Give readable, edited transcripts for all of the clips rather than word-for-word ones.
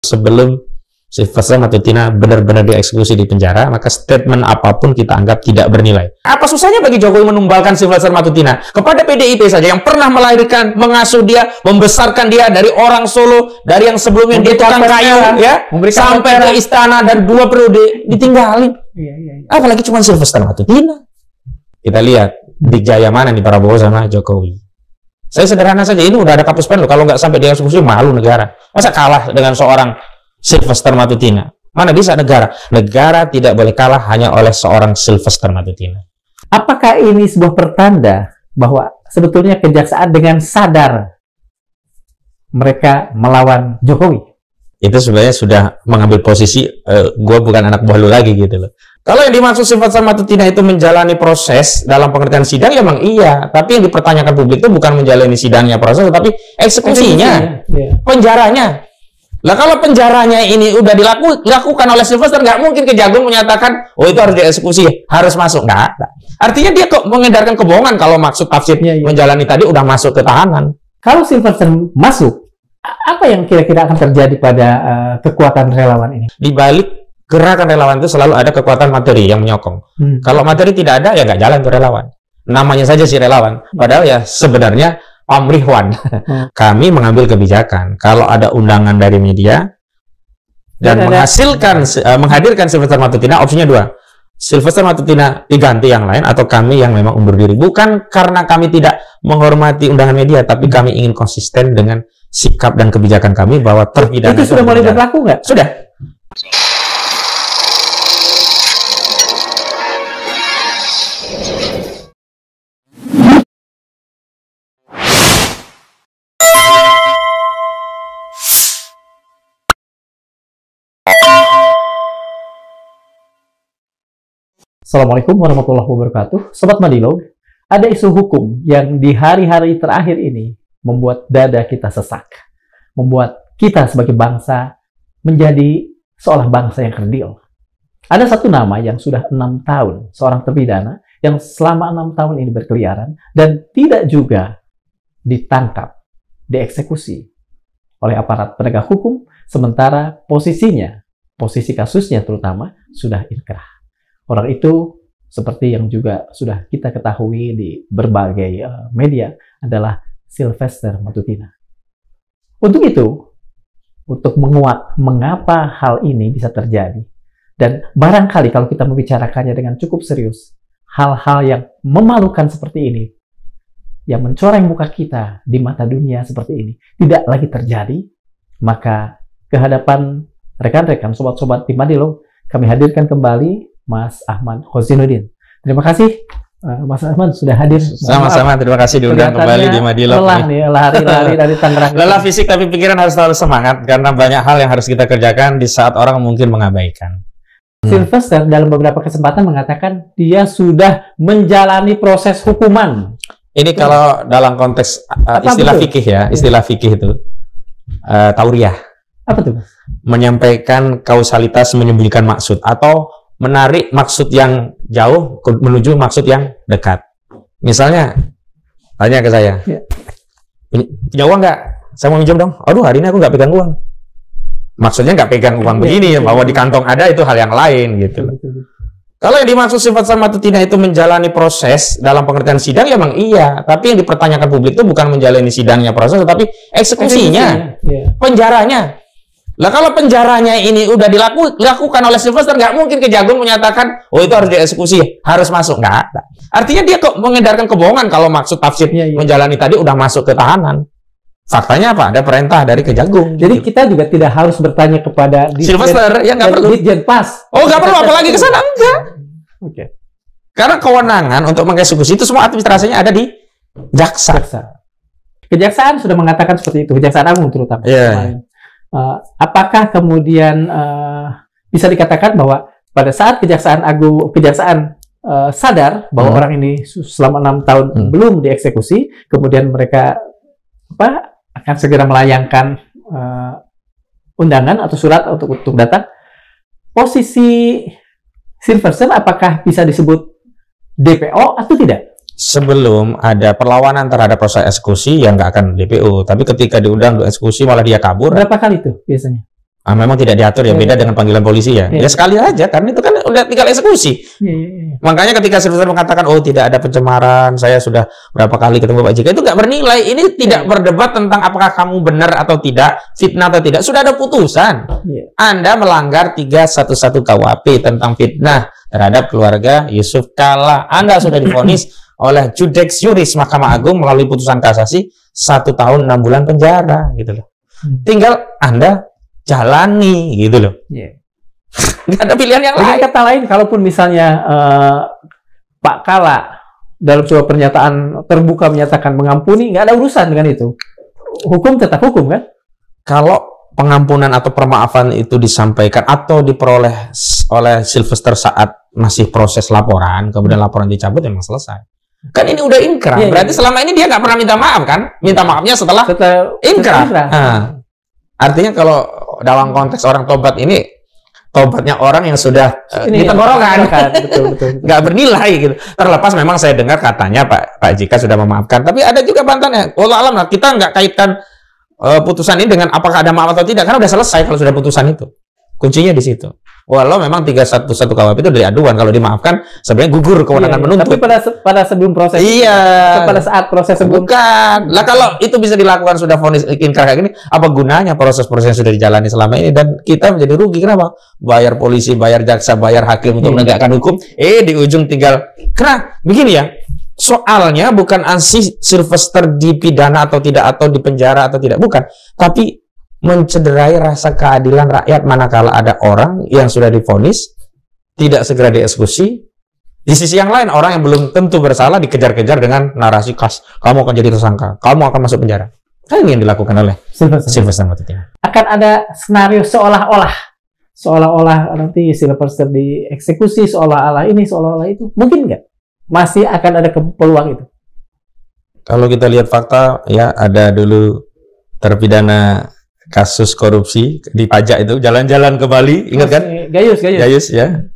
Sebelum Sylvester Matutina benar-benar dieksekusi di penjara, maka statement apapun kita anggap tidak bernilai. Apa susahnya bagi Jokowi menumbalkan Sylvester Matutina kepada PDIP saja yang pernah melahirkan, mengasuh dia, membesarkan dia dari orang Solo, dari yang sebelumnya dia tukang kayu, ya, sampai ke istana dan 2 periode ditinggalin. Apalagi cuma Sylvester Matutina. Kita lihat di jaya mana nih Prabowo sama Jokowi. Saya sederhana saja, ini udah ada kapus pen loh. Kalau nggak sampai dieksekusi malu negara. Masa kalah dengan seorang Sylvester Matutina? Mana bisa negara? Negara tidak boleh kalah hanya oleh seorang Sylvester Matutina. Apakah ini sebuah pertanda bahwa sebetulnya kejaksaan dengan sadar mereka melawan Jokowi? Itu sebenarnya sudah mengambil posisi gue bukan anak buah lu lagi gitu loh. Kalau yang dimaksud Sylvester Matutina itu menjalani proses dalam pengertian sidang, ya emang iya. Tapi yang dipertanyakan publik itu bukan menjalani sidangnya proses, tapi eksekusinya, penjaranya. Lah kalau penjaranya ini udah dilakukan oleh Sylvester, nggak mungkin Kejagung menyatakan, oh itu harus dieksekusi, harus masuk. Nggak ada. Artinya dia kok mengedarkan kebohongan kalau maksud tafsirnya menjalani tadi udah masuk ke tahanan. Kalau Sylvester masuk, apa yang kira-kira akan terjadi pada kekuatan relawan ini? Di balik gerakan relawan itu selalu ada kekuatan materi yang menyokong. Kalau materi tidak ada, ya nggak jalan tuh relawan. Namanya saja si relawan. Padahal ya sebenarnya pamrihwan. Kami mengambil kebijakan. Kalau ada undangan dari media dan menghadirkan Sylvester Matutina, opsinya 2. Sylvester Matutina diganti yang lain atau kami yang memang undur diri. Bukan karena kami tidak menghormati undangan media, tapi kami ingin konsisten dengan sikap dan kebijakan kami bahwa terpidana itu sudah mulai berlaku nggak? Sudah. Assalamualaikum warahmatullahi wabarakatuh. Sobat Madilog, ada isu hukum yang di hari-hari terakhir ini membuat dada kita sesak, membuat kita sebagai bangsa menjadi seolah bangsa yang kerdil. Ada satu nama yang sudah 6 tahun, seorang terpidana yang selama 6 tahun ini berkeliaran dan tidak juga ditangkap, dieksekusi oleh aparat penegak hukum, sementara posisi kasusnya terutama sudah inkrah. Orang itu, seperti yang juga sudah kita ketahui di berbagai media, adalah Sylvester Matutina. Untuk itu, untuk menguak mengapa hal ini bisa terjadi, dan barangkali kalau kita membicarakannya dengan cukup serius, hal-hal yang memalukan seperti ini, yang mencoreng muka kita di mata dunia seperti ini, tidak lagi terjadi, maka kehadapan rekan-rekan, sobat-sobat di Madilog, kami hadirkan kembali Mas Ahmad Khosinuddin. Terima kasih Mas Ahmad sudah hadir. Sama-sama, terima kasih diundang kembali di Madilog. Lelah nih, lari-lari dari Tangerang. Lelah fisik tapi pikiran harus selalu semangat karena banyak hal yang harus kita kerjakan di saat orang mungkin mengabaikan. Sylvester dalam beberapa kesempatan mengatakan dia sudah menjalani proses hukuman. Ini kalau dalam konteks istilah fikih ya, istilah fikih itu tauriah. Apa tuh? Menyampaikan kausalitas menyembunyikan maksud atau menarik maksud yang jauh menuju maksud yang dekat. Misalnya, tanya ke saya, punya uang nggak? Saya mau minjem dong. Aduh, hari ini aku nggak pegang uang. Maksudnya nggak pegang uang begini, bahwa di kantong ada itu hal yang lain gitu. Kalau yang dimaksud Sylvester Matutina itu menjalani proses dalam pengertian sidang, ya memang iya. Tapi yang dipertanyakan publik itu bukan menjalani sidangnya proses, tapi eksekusinya, penjaranya. Lah kalau penjaranya ini udah dilakukan oleh Sylvester, nggak mungkin Kejagung menyatakan, oh itu harus dieksekusi, harus masuk. Nggak ada. Artinya dia kok mengedarkan kebohongan kalau maksud tafsir menjalani tadi udah masuk ke tahanan. Faktanya apa? Ada perintah dari Kejagung. Jadi kita juga tidak harus bertanya kepada Sylvester, ya nggak perlu. Ditjen Pas. Oh nggak perlu, apalagi ke sana enggak. Oke. Karena kewenangan untuk mengeksekusi itu semua administrasinya ada di jaksa. Kejaksaan sudah mengatakan seperti itu, Kejaksaan Agung terutama. Apakah kemudian bisa dikatakan bahwa pada saat Kejaksaan sadar bahwa orang ini selama 6 tahun belum dieksekusi, kemudian mereka akan segera melayangkan undangan atau surat untuk datang, posisi Sylvester apakah bisa disebut DPO atau tidak? Sebelum ada perlawanan terhadap proses eksekusi, yang nggak akan DPO. Tapi ketika diundang untuk eksekusi malah dia kabur. Berapa kali itu biasanya? memang tidak diatur ya, beda dengan panggilan polisi ya. Ya sekali aja, karena itu kan udah tinggal eksekusi. Makanya ketika Sylvester mengatakan, oh tidak ada pencemaran, saya sudah berapa kali ketemu Pak JK, itu nggak bernilai. Ini tidak berdebat tentang apakah kamu benar atau tidak, fitnah atau tidak. Sudah ada putusan. Anda melanggar 311 KUHP tentang fitnah terhadap keluarga Yusuf Kalla. Anda sudah divonis oleh Judex Juris Mahkamah Agung melalui putusan kasasi 1 tahun 6 bulan penjara, gitu loh. Tinggal Anda jalani, gitu loh. Nggak ada pilihan yang lain. Kata lain, kalaupun misalnya Pak Kalla dalam sebuah pernyataan terbuka menyatakan mengampuni, nggak ada urusan dengan itu. Hukum tetap hukum, kan? Kalau pengampunan atau permaafan itu disampaikan atau diperoleh oleh Sylvester saat masih proses laporan, kemudian laporan dicabut, memang selesai. Kan ini udah inkrah. Berarti selama ini dia nggak pernah minta maaf, kan? Minta maafnya setelah inkrah. Artinya kalau dalam konteks orang tobat ini, tobatnya orang yang sudah di tenggorokan, betul. Nggak bernilai gitu. Terlepas memang saya dengar katanya Pak JK sudah memaafkan, tapi ada juga bantahannya. Wallah alam lah, kita nggak kaitkan putusan ini dengan apakah ada maaf atau tidak, karena udah selesai kalau sudah putusan itu. Kuncinya di situ. Walau memang 311 KUHP itu dari aduan, kalau dimaafkan sebenarnya gugur kewenangan menuntut. Tapi pada sebelum proses, pada saat proses sebelum, bukan. Lah kalau itu bisa dilakukan sudah vonis inkrah kayak gini, apa gunanya proses-proses yang sudah dijalani selama ini, dan kita menjadi rugi. Kenapa? Bayar polisi, bayar jaksa, bayar hakim untuk menegakkan hukum. Di ujung tinggal karena begini ya. Soalnya bukan ansih Sylvester dipidana atau tidak, atau dipenjara atau tidak, bukan. Tapi mencederai rasa keadilan rakyat manakala ada orang yang sudah divonis tidak segera dieksekusi. Di sisi yang lain, orang yang belum tentu bersalah dikejar-kejar dengan narasi khas, kamu akan jadi tersangka, kamu akan masuk penjara. Kan ini yang dilakukan oleh Sylvester Matutina. Akan ada senario seolah-olah nanti Sylvester dieksekusi, seolah-olah ini, seolah-olah itu. Mungkin nggak? Masih akan ada peluang itu? Kalau kita lihat fakta, ya ada dulu terpidana kasus korupsi di pajak itu, jalan-jalan ke Bali, ingat kan? Gayus ya.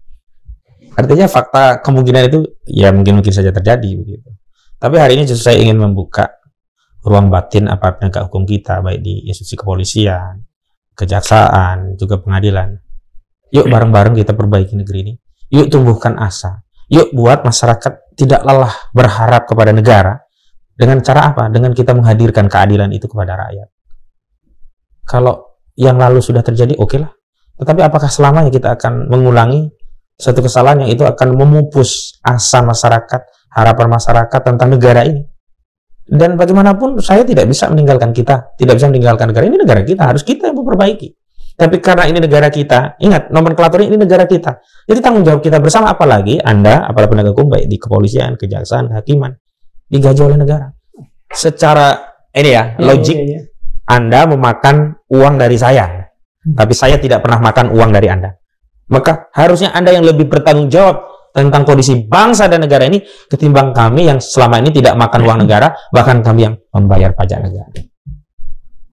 Artinya fakta kemungkinan itu ya mungkin saja terjadi begitu. Tapi hari ini justru saya ingin membuka ruang batin aparat penegak hukum kita, baik di institusi kepolisian, kejaksaan, juga pengadilan. Yuk bareng-bareng kita perbaiki negeri ini. Yuk tumbuhkan asa. Yuk buat masyarakat tidak lelah berharap kepada negara. Dengan cara apa? Dengan kita menghadirkan keadilan itu kepada rakyat. Kalau yang lalu sudah terjadi, oke lah. Tetapi apakah selamanya kita akan mengulangi satu kesalahan yang itu akan memupus asa masyarakat, harapan masyarakat tentang negara ini? Dan bagaimanapun saya tidak bisa meninggalkan kita, tidak bisa meninggalkan negara ini. Negara kita, harus kita yang memperbaiki. Tapi karena ini negara kita, ingat, nomenklaturnya ini negara kita. Jadi tanggung jawab kita bersama, apalagi Anda, aparat penegak hukum, baik di kepolisian, kejaksaan, kehakiman, digaji oleh negara. Secara ini ya, logik. Anda memakan uang dari saya, tapi saya tidak pernah makan uang dari Anda. Maka harusnya Anda yang lebih bertanggung jawab tentang kondisi bangsa dan negara ini ketimbang kami yang selama ini tidak makan uang negara, bahkan kami yang membayar pajak negara.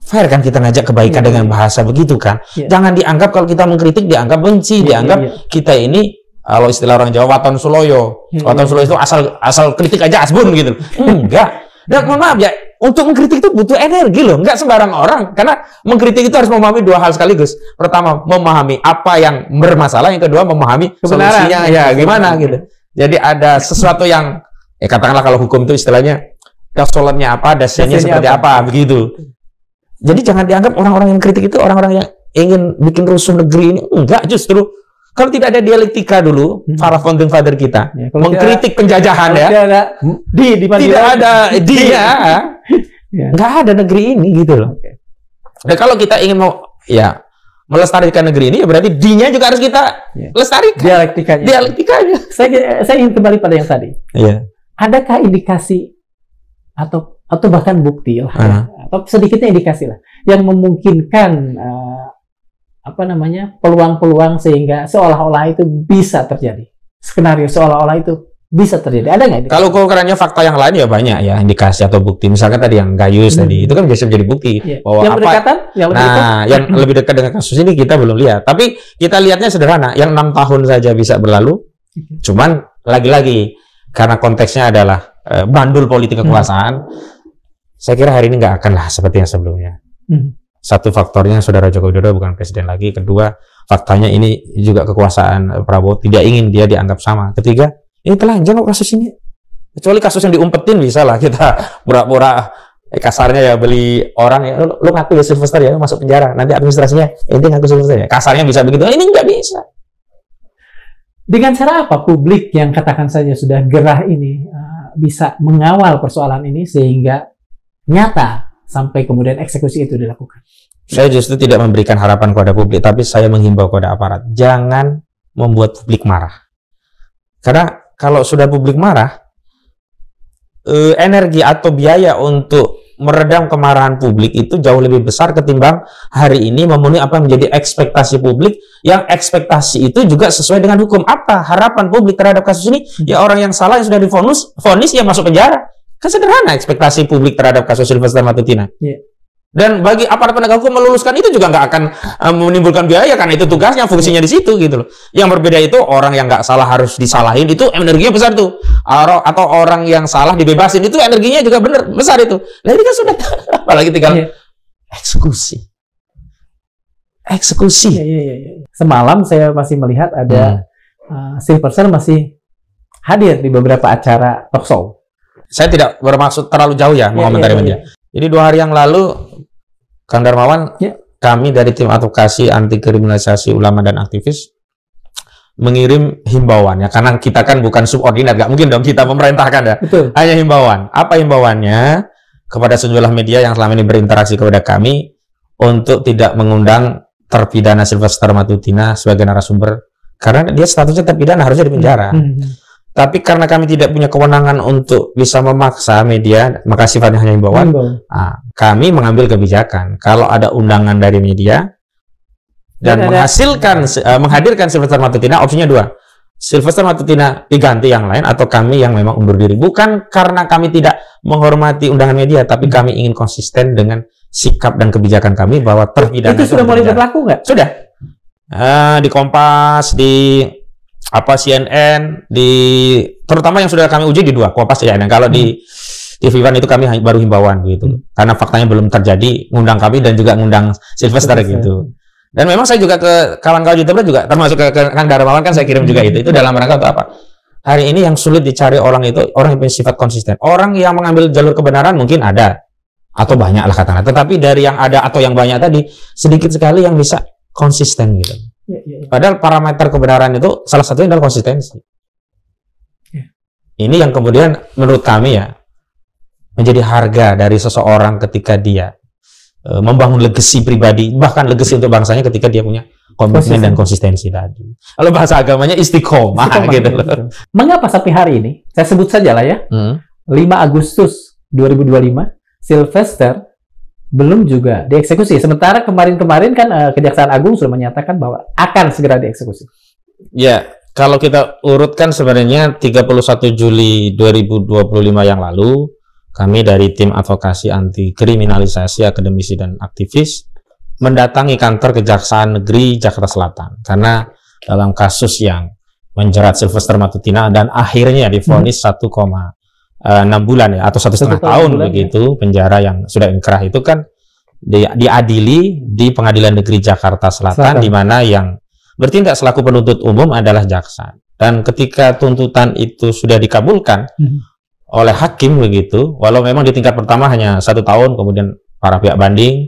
Fair kan kita ngajak kebaikan dengan bahasa begitu kan? Jangan dianggap kalau kita mengkritik dianggap benci, dianggap kita ini, kalau istilah orang Jawa, waton suloyo. Waton suloyo itu asal kritik aja asbun gitu. Enggak. Dan mohon maaf ya, untuk mengkritik itu butuh energi loh, nggak sembarang orang. Karena mengkritik itu harus memahami dua hal sekaligus. Pertama, memahami apa yang bermasalah. Yang kedua, memahami solusinya ya gimana gitu. Jadi ada sesuatu yang, katakanlah kalau hukum itu istilahnya, dasolannya apa, dasarnya seperti apa, begitu. Jadi jangan dianggap orang-orang yang kritik itu orang-orang yang ingin bikin rusuh negeri ini. Enggak, justru. Kalau tidak ada dialektika dulu, para founding father kita mengkritik penjajahan ya, tidak ada dia, nggak ada negeri ini gitu loh. Dan kalau kita ingin melestarikan negeri ini, ya berarti D-nya juga harus kita lestarikan. Dialektikanya. Saya ingin kembali pada yang tadi. Adakah indikasi atau bahkan bukti lah, atau sedikitnya indikasi lah, yang memungkinkan peluang-peluang sehingga seolah-olah itu bisa terjadi, skenario seolah-olah itu bisa terjadi, ada nggak? Kalau ukurannya fakta yang lain ya banyak ya, indikasi atau bukti. Misalkan tadi yang Gayus tadi itu kan biasa menjadi bukti bahwa yang lebih dekat dengan kasus ini kita belum lihat, tapi kita lihatnya sederhana, yang 6 tahun saja bisa berlalu. Cuman lagi-lagi karena konteksnya adalah bandul politik kekuasaan, saya kira hari ini nggak akan lah seperti yang sebelumnya. Satu faktornya saudara Joko Widodo bukan presiden lagi. Kedua, faktanya ini juga kekuasaan Prabowo tidak ingin dia dianggap sama. Ketiga, ini telanjang kok kasus ini. Kecuali kasus yang diumpetin bisa lah kita pura-pura kasarnya ya beli orang ya lu ngaku ya Sylvester ya masuk penjara. Nanti administrasinya ini ngaku Sylvester ya. Kasarnya bisa begitu. Ini nggak bisa. Dengan cara apa publik yang katakan saja sudah gerah ini bisa mengawal persoalan ini sehingga nyata sampai kemudian eksekusi itu dilakukan? Saya justru tidak memberikan harapan kepada publik, tapi saya menghimbau kepada aparat, jangan membuat publik marah. Karena kalau sudah publik marah, energi atau biaya untuk meredam kemarahan publik itu jauh lebih besar ketimbang hari ini memenuhi apa yang menjadi ekspektasi publik, yang ekspektasi itu juga sesuai dengan hukum. Apa harapan publik terhadap kasus ini? Ya orang yang salah yang sudah divonis ya masuk penjara. Kan sederhana ekspektasi publik terhadap kasus Sylvester Matutina. Yeah. Dan bagi aparat penegak hukum meluluskan itu juga nggak akan menimbulkan biaya, karena itu tugasnya, fungsinya di situ gitu loh. Yang berbeda itu orang yang nggak salah harus disalahin, itu energinya besar tuh. Atau orang yang salah dibebasin, itu energinya juga bener besar itu. Nah ini kan sudah apalagi tinggal eksekusi. Semalam saya masih melihat ada Sylvester masih hadir di beberapa acara talk show. Saya tidak bermaksud terlalu jauh ya mengomentari media. Jadi 2 hari yang lalu, Kang Darmawan, kami dari tim advokasi anti kriminalisasi ulama dan aktivis mengirim himbauan ya, karena kita kan bukan subordinat, nggak mungkin dong kita memerintahkan ya. Betul. Hanya himbauan. Apa himbauannya? Kepada sejumlah media yang selama ini berinteraksi kepada kami untuk tidak mengundang terpidana Sylvester Matutina sebagai narasumber, karena dia statusnya terpidana, harusnya di penjara. Tapi karena kami tidak punya kewenangan untuk bisa memaksa media, maka sifatnya hanya himbauan. Kami mengambil kebijakan kalau ada undangan dari media dan menghadirkan Sylvester Matutina, opsinya 2. Sylvester Matutina diganti yang lain, atau kami yang memang undur diri. Bukan karena kami tidak menghormati undangan media, tapi kami ingin konsisten dengan sikap dan kebijakan kami bahwa terpidana itu sudah mulai berlaku nggak? Sudah. Di Kompas, di CNN, terutama yang sudah kami uji di 2, Kompas ya. Dan kalau di TV One itu kami baru himbauan gitu, karena faktanya belum terjadi ngundang kami dan juga ngundang Sylvester gitu. Dan memang saya juga ke kawan-kawan YouTuber juga, termasuk ke Kang Darmawan kan saya kirim juga itu dalam rangka untuk apa? Hari ini yang sulit dicari orang itu orang yang punya sifat konsisten. Orang yang mengambil jalur kebenaran mungkin ada atau banyak lah katakanlah, tetapi dari yang ada atau yang banyak tadi sedikit sekali yang bisa konsisten gitu. Padahal parameter kebenaran itu salah satunya adalah konsistensi. Ini yang kemudian menurut kami ya menjadi harga dari seseorang ketika dia membangun legasi pribadi, bahkan legasi untuk bangsanya ketika dia punya komitmen dan konsistensi tadi. Kalau bahasa agamanya istiqomah gitu loh. Mengapa sampai hari ini, saya sebut saja lah ya, 5 Agustus 2025, Sylvester belum juga dieksekusi. Sementara kemarin-kemarin kan Kejaksaan Agung sudah menyatakan bahwa akan segera dieksekusi. Ya, kalau kita urutkan sebenarnya 31 Juli 2025 yang lalu, kami dari tim advokasi anti kriminalisasi akademisi dan aktivis mendatangi kantor Kejaksaan Negeri Jakarta Selatan karena dalam kasus yang menjerat Sylvester Matutina dan akhirnya divonis 1,6 bulan ya, atau 1,5 tahun begitu penjara yang sudah inkrah itu kan diadili di Pengadilan Negeri Jakarta Selatan, di mana yang bertindak selaku penuntut umum adalah jaksa. Dan ketika tuntutan itu sudah dikabulkan oleh hakim begitu, walau memang di tingkat pertama hanya 1 tahun, kemudian para pihak banding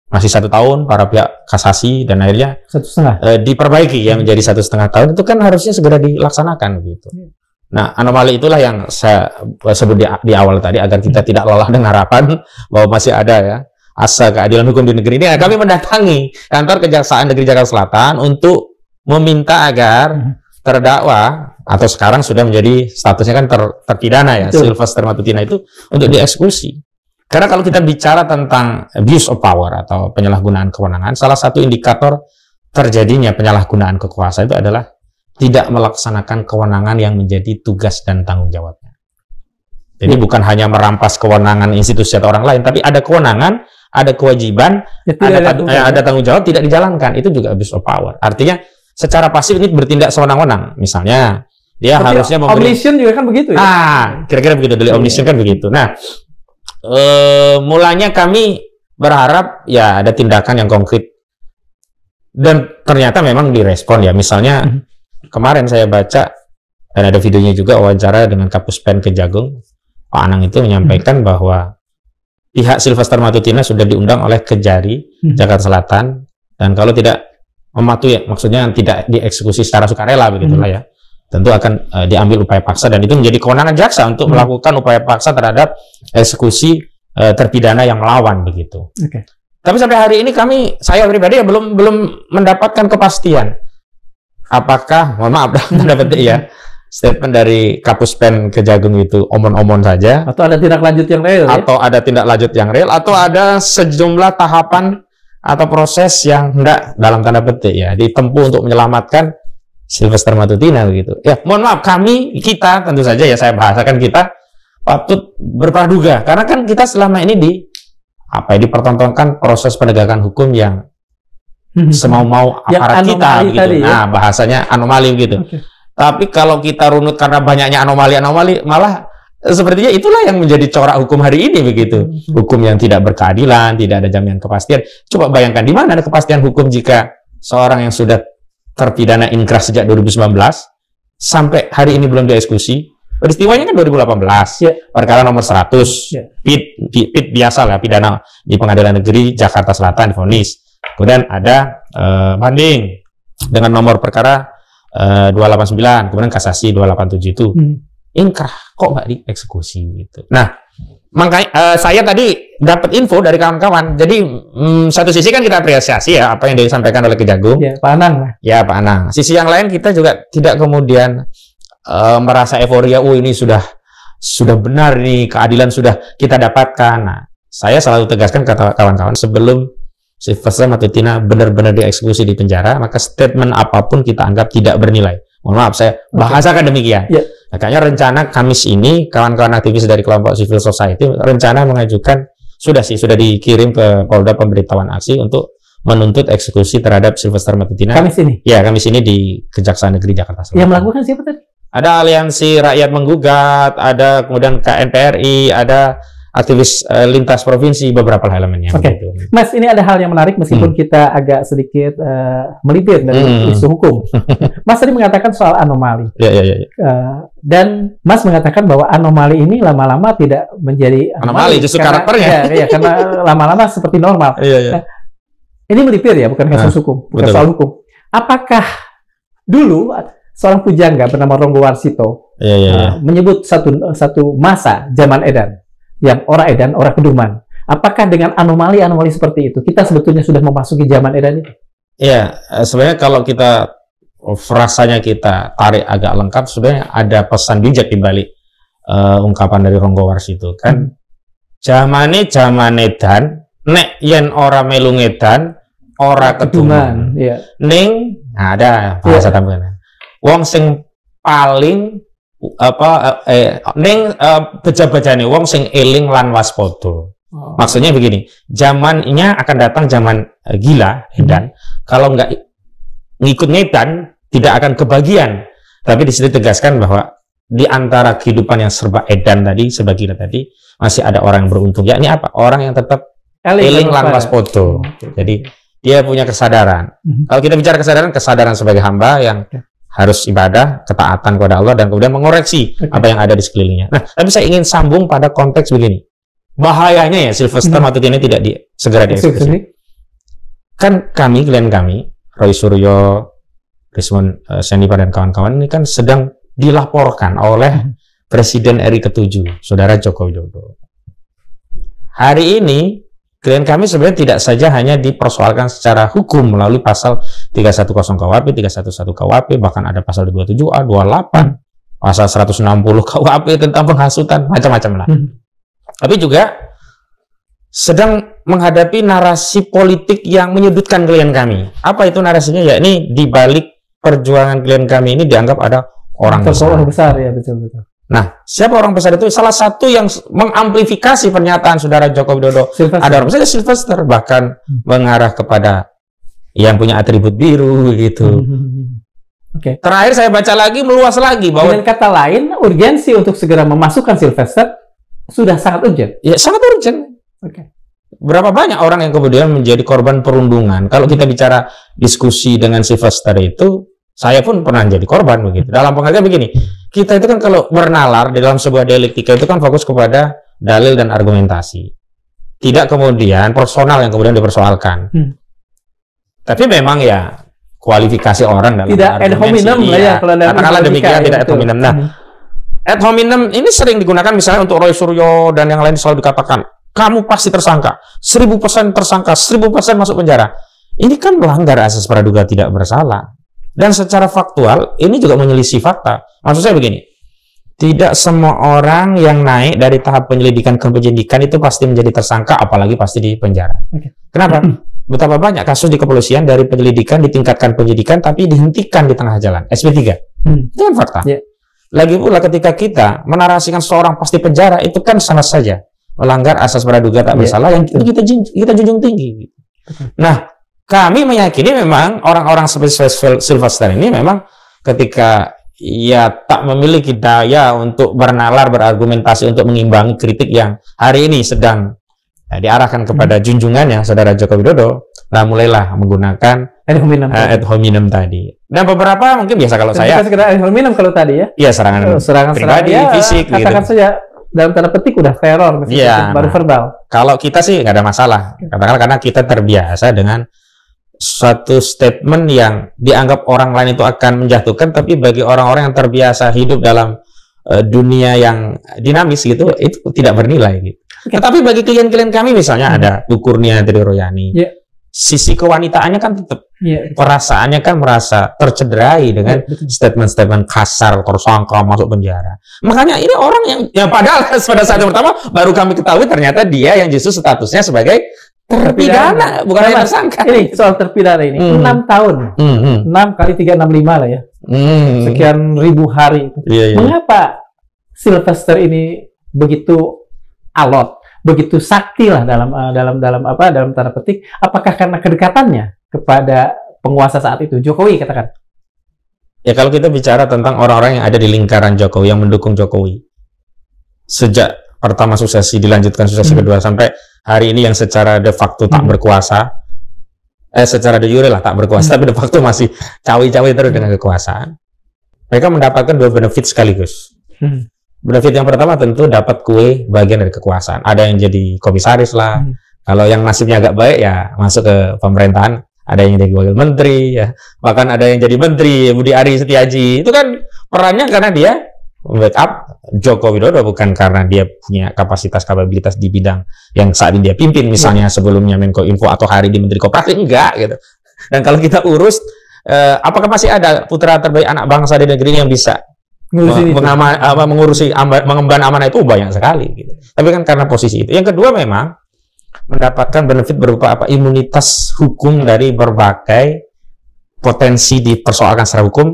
masih 1 tahun, para pihak kasasi, dan akhirnya 1,5 diperbaiki ya menjadi 1,5 tahun, itu kan harusnya segera dilaksanakan gitu. Nah, anomali itulah yang saya sebut di awal tadi, agar kita tidak lelah dengan harapan bahwa masih ada ya asa keadilan hukum di negeri ini. Kami mendatangi kantor Kejaksaan Negeri Jakarta Selatan untuk meminta agar terdakwa, atau sekarang sudah menjadi statusnya kan terpidana ya, Sylvester Matutina itu untuk dieksekusi. Karena kalau kita bicara tentang abuse of power atau penyalahgunaan kewenangan, salah satu indikator terjadinya penyalahgunaan kekuasaan itu adalah tidak melaksanakan kewenangan yang menjadi tugas dan tanggung jawabnya. Jadi bukan hanya merampas kewenangan institusi atau orang lain, tapi ada kewenangan, ada kewajiban, ada tanggung jawab tidak dijalankan. Itu juga abuse of power. Artinya secara pasif ini bertindak sewenang-wenang. Misalnya dia harusnya memberi omniscient juga kan begitu ya. Kira-kira begitu, dari omniscient kan begitu. Nah, mulanya kami berharap ya ada tindakan yang konkret. Dan ternyata memang direspon ya. Misalnya kemarin saya baca dan ada videonya juga wawancara dengan Kapus Pen Kejagung, Pak Anang itu menyampaikan bahwa pihak Sylvester Matutina sudah diundang oleh Kejari Jakarta Selatan, dan kalau tidak mematuhi, maksudnya tidak dieksekusi secara sukarela begitulah ya, tentu akan diambil upaya paksa, dan itu menjadi kewenangan jaksa untuk melakukan upaya paksa terhadap eksekusi terpidana yang melawan begitu. Tapi sampai hari ini saya pribadi ya belum mendapatkan kepastian apakah, mohon maaf dapat ya, statement dari Kapus Pen Kejagung itu omon-omon saja, atau ada tindak lanjut yang real, atau ada tindak lanjut yang real, atau ada sejumlah tahapan atau proses yang enggak dalam tanda petik ya ditempuh untuk menyelamatkan Sylvester Matutina begitu. Ya, mohon maaf, kita tentu saja ya, saya bahasakan kita patut berpraduga, karena kan kita selama ini dipertontonkan proses penegakan hukum yang semau-mau aparat kita gitu. Nah, bahasanya anomali gitu. Tapi kalau kita runut karena banyaknya anomali-anomali, malah sepertinya itulah yang menjadi corak hukum hari ini begitu. Hukum yang tidak berkeadilan, tidak ada jaminan kepastian. Coba bayangkan di mana ada kepastian hukum jika seorang yang sudah terpidana inkrah sejak 2019 sampai hari ini belum dieksekusi. Peristiwanya kan 2018, perkara nomor 100, PIT biasa lah, pidana di Pengadilan Negeri Jakarta Selatan divonis. Kemudian ada banding dengan nomor perkara 289, kemudian kasasi 287 itu inkrah, kok nggak dieksekusi gitu. Nah, makanya saya tadi dapat info dari kawan-kawan. Jadi satu sisi kan kita apresiasi ya apa yang disampaikan oleh Kejagung, Pak Anang. Ya, Pak Anang. Sisi yang lain kita juga tidak kemudian merasa euforia, ini sudah benar nih, keadilan sudah kita dapatkan. Nah, saya selalu tegaskan ke kawan-kawan, sebelum Sylvester Matutina benar-benar dieksekusi di penjara, maka statement apapun kita anggap tidak bernilai. Mohon maaf, saya bahasakan demikian. Makanya rencana Kamis ini, kawan-kawan aktivis dari kelompok civil society rencana mengajukan, sudah dikirim ke Polda Pemberitahuan Aksi untuk menuntut eksekusi terhadap Sylvester Matutina. Kamis ini? Ya, Kamis ini di Kejaksaan Negeri Jakarta Selatan. Yang melakukan siapa tadi? Ada Aliansi Rakyat Menggugat, ada kemudian KNPRI, ada aktivis lintas provinsi, beberapa elemennya. Begitu. Mas, ini ada hal yang menarik meskipun kita agak sedikit melipir dari isu hukum. Mas tadi mengatakan soal anomali. Dan Mas mengatakan bahwa anomali ini lama-lama tidak menjadi anomali, justru karakternya. Karena lama-lama seperti normal. Ini melipir ya, bukan kasus hukum, bukan soal hukum. Apakah dulu seorang pujangga bernama Ronggo Warsito menyebut satu masa zaman edan, yang ora edan, ora keduman. Apakah dengan anomali-anomali seperti itu kita sebetulnya sudah memasuki zaman edan ini? Ya, sebenarnya kalau kita frasanya kita tarik agak lengkap, sebenarnya ada pesan bijak di balik ungkapan dari Ronggo Warsito kan. Zaman edan, nek yen ora melu ngedan, ora keduman. Ning ada bahasa tambahan. Wong sing paling beja-bejane wong sing eling lan waspada. Maksudnya begini, zamannya akan datang zaman gila, edan. Kalau nggak ngikut ngedan, tidak akan kebagian. Tapi di situ tegaskan bahwa di antara kehidupan yang serba edan tadi, serba gila tadi, masih ada orang yang beruntung. Ya, ini apa? Orang yang tetap eling lan waspada. Jadi dia punya kesadaran. Kalau kita bicara kesadaran sebagai hamba yang harus ibadah, ketaatan kepada Allah, dan kemudian mengoreksi apa yang ada di sekelilingnya. Nah, tapi saya ingin sambung pada konteks begini. Bahayanya ya Sylvester Matutina tidak segera dieksekusi. Kan klien kami, Roy Suryo, Rismon Sendipa dan kawan-kawan ini kan sedang dilaporkan oleh Presiden RI ke-7, Saudara Joko Widodo. Hari ini klien kami sebenarnya tidak saja hanya dipersoalkan secara hukum melalui pasal 310 KUHP, 311 KUHP, bahkan ada pasal 27A, 28, pasal 160 KUHP tentang penghasutan, macam-macam lah. Tapi juga sedang menghadapi narasi politik yang menyudutkan klien kami. Apa itu narasinya? Ya, ini di balik perjuangan klien kami ini dianggap ada orang besar. Orang besar, ya, betul-betul. Nah, siapa orang besar itu? Salah satu yang mengamplifikasi pernyataan Saudara Joko Widodo. Ada orang besar, Sylvester, bahkan mengarah kepada yang punya atribut biru gitu. Terakhir saya baca lagi, meluas lagi bahwa dengan kata lain, urgensi untuk segera memasukkan Sylvester sudah sangat urgent. Ya, sangat urgent. Berapa banyak orang yang kemudian menjadi korban perundungan? Kalau kita bicara diskusi dengan Sylvester itu, saya pun pernah jadi korban begitu. Dalam pengertian begini, kita itu kan kalau bernalar di dalam sebuah dialektika itu kan fokus kepada dalil dan argumentasi. Tidak kemudian personal yang kemudian dipersoalkan. Tapi memang ya kualifikasi orang dalam tidak ad hominem lah ya. Katakanlah demikian, tidak ad hominem. Nah, ad hominem ini sering digunakan misalnya untuk Roy Suryo dan yang lain selalu dikatakan, kamu pasti tersangka, 1000% tersangka, 1000% masuk penjara. Ini kan melanggar asas praduga tidak bersalah. Dan secara faktual, ini juga menyelisih fakta. Maksud saya begini, tidak semua orang yang naik dari tahap penyelidikan ke penyidikan itu pasti menjadi tersangka, apalagi pasti di penjara. Kenapa? Betapa banyak kasus di kepolisian dari penyelidikan ditingkatkan penyidikan, tapi dihentikan di tengah jalan. SP3. Itu kan fakta. Lagi pula ketika kita menarasikan seorang pasti penjara, itu kan sama saja melanggar asas praduga tak bersalah yang kita junjung tinggi. Nah, kami meyakini memang orang-orang seperti Sylvester ini memang ketika ia tak memiliki daya untuk bernalar, berargumentasi untuk mengimbangi kritik yang hari ini sedang diarahkan kepada junjungannya, Saudara Joko Widodo, nah mulailah menggunakan ad hominem tadi. Dan beberapa mungkin biasa kalau saya sekedar ad hominem kalau tadi ya. Iya, serangan pribadi, fisik katakan gitu. Saja dalam tanda petik udah teror, baru verbal. Kalau kita sih nggak ada masalah, katakanlah karena kita terbiasa dengan suatu statement yang dianggap orang lain itu akan menjatuhkan, tapi bagi orang-orang yang terbiasa hidup dalam dunia yang dinamis gitu, itu tidak bernilai gitu. Tetapi bagi klien-klien kami misalnya ada Bu Kurnia Triroyani, sisi kewanitaannya kan tetap, perasaannya kan merasa tercederai dengan statement-statement kasar, tersangka, masuk penjara. Makanya ini orang yang padahal pada saat yang pertama baru kami ketahui ternyata dia yang justru statusnya sebagai terpidana, bukan yang tersangka. Ini soal terpidana ini 6 tahun, 6 kali 365 lah ya, sekian ribu hari. Mengapa Sylvester ini begitu alot, begitu sakti lah dalam tanda petik? Apakah karena kedekatannya kepada penguasa saat itu, Jokowi katakan? Ya kalau kita bicara tentang orang-orang yang ada di lingkaran Jokowi yang mendukung Jokowi sejak pertama suksesi dilanjutkan suksesi kedua sampai hari ini yang secara de facto tak berkuasa, secara de jure lah tak berkuasa, tapi de facto masih cawi-cawi terus dengan kekuasaan. Mereka mendapatkan dua benefit sekaligus. Benefit yang pertama tentu dapat kue bagian dari kekuasaan. Ada yang jadi komisaris lah. Kalau yang nasibnya agak baik ya masuk ke pemerintahan. Ada yang jadi wakil menteri ya. Bahkan ada yang jadi menteri, Budi Ari Setiaji. Itu kan perannya karena dia backup Joko Widodo, bukan karena dia punya kapasitas di bidang yang saat ini dia pimpin, misalnya sebelumnya Menko Info atau hari di Menteri Koperasi, enggak gitu. Dan kalau kita urus, apakah masih ada putra terbaik anak bangsa di negeri yang bisa mengemban amanah itu? Banyak sekali gitu. Tapi kan karena posisi itu. Yang kedua memang mendapatkan benefit berupa imunitas hukum dari berbagai potensi dipersoalkan secara hukum,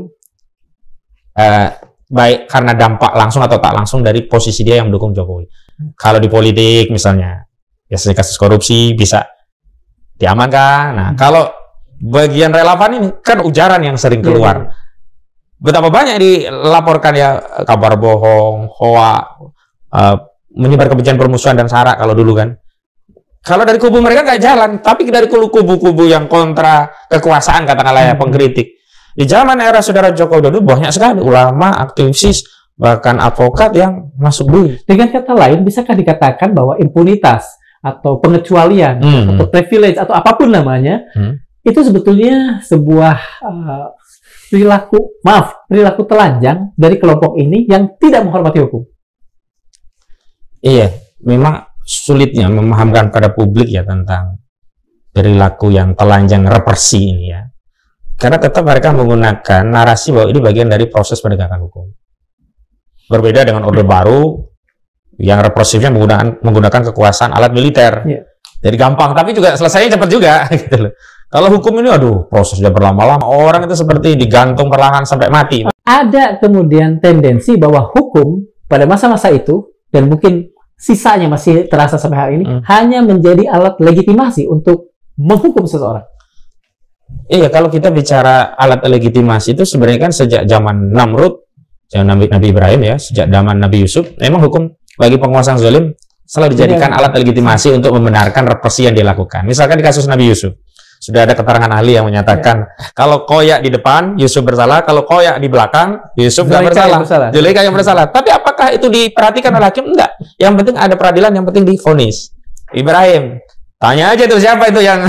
baik karena dampak langsung atau tak langsung dari posisi dia yang mendukung Jokowi. Kalau di politik misalnya, biasanya kasus korupsi bisa diamankan. Nah, kalau bagian relevan ini kan ujaran yang sering keluar. Betapa banyak dilaporkan ya kabar bohong, hoak, menyebar kebencian, permusuhan dan sara kalau dulu kan. Kalau dari kubu mereka nggak jalan, tapi dari kubu-kubu yang kontra kekuasaan katakanlah ya, pengkritik. Di zaman era Saudara Joko Widodo banyak sekali ulama, aktivis, bahkan advokat yang masuk dulu. Dengan kata lain, bisakah dikatakan bahwa impunitas atau pengecualian atau privilege atau apapun namanya itu sebetulnya sebuah perilaku telanjang dari kelompok ini yang tidak menghormati hukum? Iya, memang sulitnya memahamkan pada publik ya tentang perilaku yang telanjang represi ini ya. Karena tetap mereka menggunakan narasi bahwa ini bagian dari proses penegakan hukum. Berbeda dengan Orde Baru yang represifnya menggunakan kekuasaan alat militer. Jadi gampang, tapi juga selesainya cepat juga gitu loh. Kalau hukum ini prosesnya berlama-lama, orang itu seperti digantung perlahan sampai mati. Ada kemudian tendensi bahwa hukum pada masa-masa itu dan mungkin sisanya masih terasa sampai hari ini hanya menjadi alat legitimasi untuk menghukum seseorang. Iya, kalau kita bicara alat legitimasi itu sebenarnya kan sejak zaman Namrud, zaman Nabi Ibrahim ya, sejak zaman Nabi Yusuf, memang hukum bagi penguasa yang zalim selalu dijadikan alat legitimasi untuk membenarkan represi yang dilakukan. Misalkan di kasus Nabi Yusuf, sudah ada keterangan ahli yang menyatakan kalau koyak di depan Yusuf bersalah, kalau koyak di belakang Yusuf nggak bersalah. Zulaikha yang bersalah. Tapi apakah itu diperhatikan oleh hakim? Enggak. Yang penting ada peradilan, yang penting divonis. Ibrahim, tanya aja tuh siapa itu yang